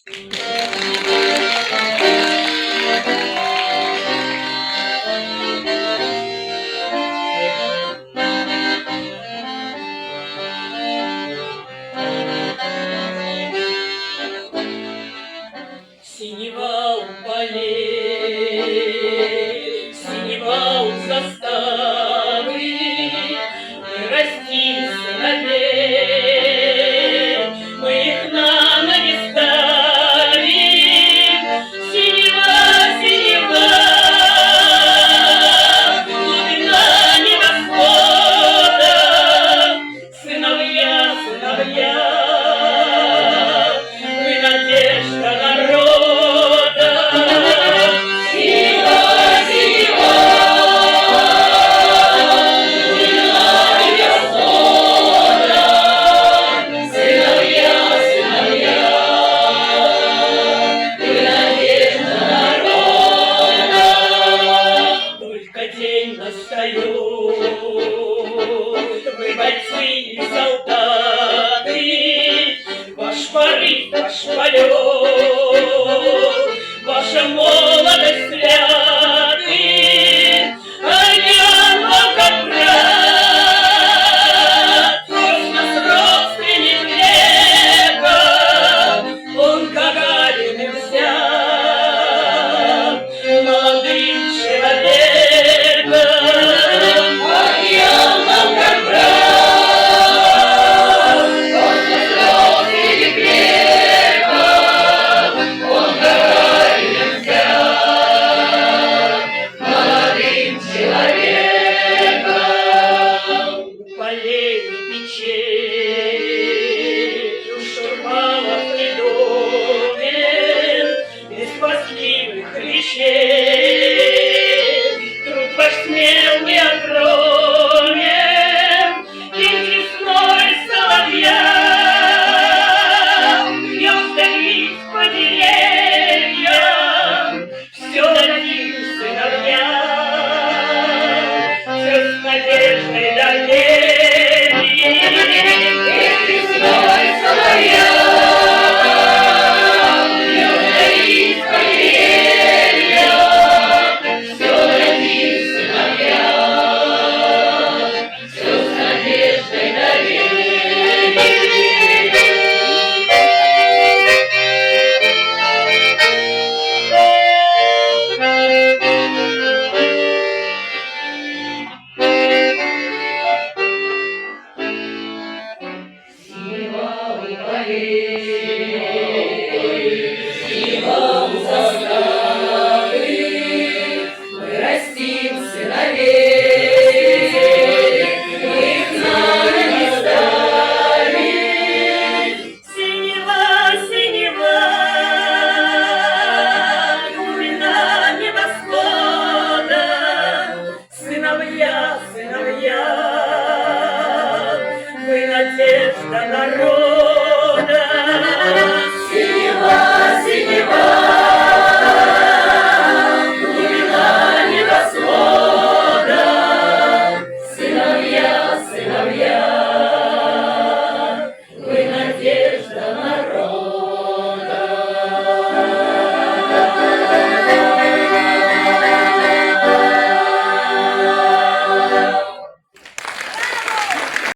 Синева у полей, синева у заставы, мы растим сыновей, мы их на ноги ставим. Синева, синева, глубина небосвода, сыновья, сыновья, вы надежда народа. День настает, вы бойцы и солдаты, ваш порыв, ваш полет, ваша молодость святы, а я вам как брат, пусть нас родственник века, он Гагарин взят молодым человеком. Труд ваш смелый огромен, и весной соловья бьет вдали по деревьям, все дадим сыновьям, все с надеждой доверием. И весной соловья синева у заставы, мы растим сыновей, мы их на ноги ставим. Синева, синева, глубина небосвода, сыновья, сыновья, вы надежда народа.